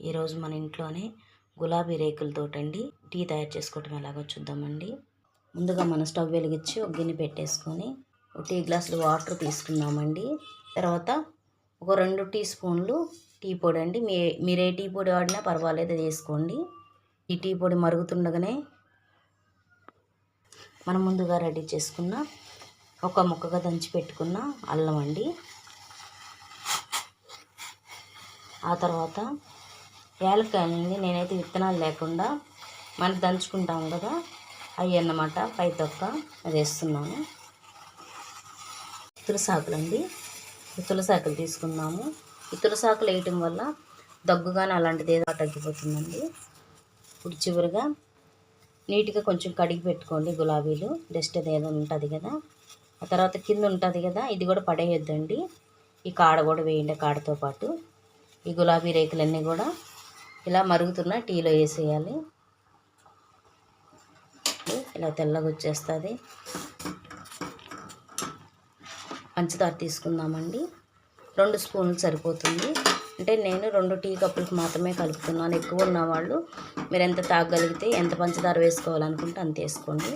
ఈరోజు మన ఇంట్లోనే గులాబీ రేకులతోటండి టీ తయారు చేసుకోవటం ఎలాగో చూద్దామండి. ముందుగా మన స్టవ్ వెలిగించి ఒక గిన్నె పెట్టేసుకొని ఒక టీ గ్లాసులు వాటర్ తీసుకుందామండి. తర్వాత ఒక 2 టీ స్పూన్లు టీ పొడి అండి. మీరు ఏ టీ పొడి వాడినా పర్వాలేదు, వేసుకోండి. ఈ టీ పొడి మరుగుతుండగానే మనం ముందుగా రెడీ చేసుకున్న ఒక ముక్కగా దంచి పెట్టుకున్న అల్లం అండి. ఆ తర్వాత యాలక్కాయలండి. నేనైతే విత్తనాలు లేకుండా మనకి దంచుకుంటాం కదా, అవి అన్నమాట పై తొక్క అది వేస్తున్నాను. తులసాకులండి, తులసాకులు తీసుకున్నాము. ఈ తులసాకులు వేయటం వల్ల దగ్గు కానీ అలాంటిది ఏదో తగ్గిపోతుందండి. ఇప్పుడు చివరిగా నీట్గా కొంచెం కడిగి పెట్టుకోండి గులాబీలు, డస్ట్ ఏదో ఉంటుంది కదా. ఆ తర్వాత కింద ఉంటుంది కదా, ఇది కూడా పడేయొద్దండి. ఈ కాడ కూడా వేయండి, కాడతో పాటు ఈ గులాబీ రేకులన్నీ కూడా ఇలా మరుగుతున్న టీలో వేసేయాలి. ఇలా తెల్లగా వచ్చేస్తుంది. పంచదార తీసుకుందామండి. 2 స్పూన్లు సరిపోతుంది. అంటే నేను 2 టీ కప్పులకు మాత్రమే కలుపుతున్నాను. ఎక్కువ ఉన్నవాళ్ళు మీరు ఎంత తాగగలిగితే, ఎంత పంచదార వేసుకోవాలనుకుంటే అంత వేసుకోండి.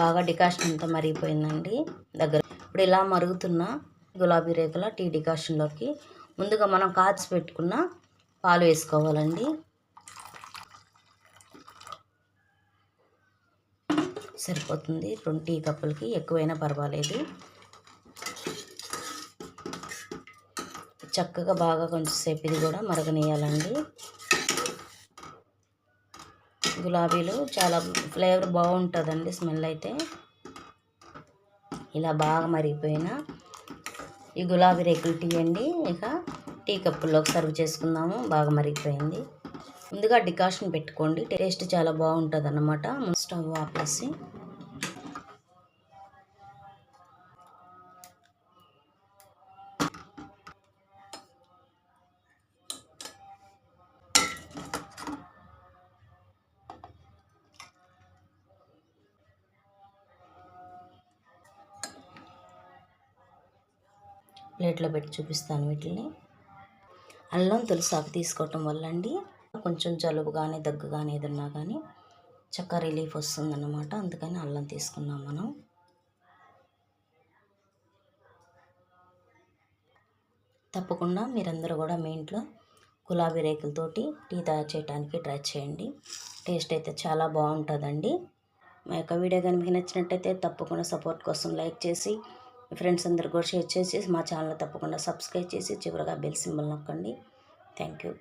బాగా డికాషన్ అంతా మరిగిపోయిందండి దగ్గర. ఇప్పుడు ఇలా మరుగుతున్న గులాబీ రేకుల టీ డికాషన్లోకి ముందుగా మనం కాచి పెట్టుకున్న పాలు వేసుకోవాలండి. సరిపోతుంది 2 టీ కప్పులకి, ఎక్కువైనా పర్వాలేదు. చక్కగా బాగా కొంచెంసేపు ఇది కూడా మరగనీయాలండి. గులాబీలు చాలా ఫ్లేవర్ బాగుంటుందండి, స్మెల్ అయితే. ఇలా బాగా మరిగిపోయిన ఈ గులాబీ రేకులు టీ అండి. ఇక టీ కప్పుల్లోకి సర్వ్ చేసుకుందాము. బాగా మరిగిపోయింది. ముందుగా డికాషన్ పెట్టుకోండి, టేస్ట్ చాలా బాగుంటుంది అన్నమాట. స్టవ్ ఆపేసి ప్లేట్లో పెట్టి చూపిస్తాను వీటిని. అల్లం తులసాకు తీసుకోవటం వల్ల అండి కొంచెం జలుబు కానీ దగ్గు కానీ ఏదన్నా కానీ చక్కగా రిలీఫ్ వస్తుందన్నమాట. అందుకని అల్లం తీసుకున్నాం మనం. తప్పకుండా మీరందరూ కూడా మీ ఇంట్లో గులాబీ రేకులతోటి టీ తయారు చేయడానికి ట్రై చేయండి. టేస్ట్ అయితే చాలా బాగుంటుందండి. మా యొక్క వీడియో కనుక మీకు నచ్చినట్టయితే తప్పకుండా సపోర్ట్ కోసం లైక్ చేసి, మీ ఫ్రెండ్స్ అందరు కూడా షేర్ చేసి, మా ఛానల్ తప్పకుండా సబ్స్క్రైబ్ చేసి చివరిగా బెల్ సింబల్ నొక్కండి. Thank you.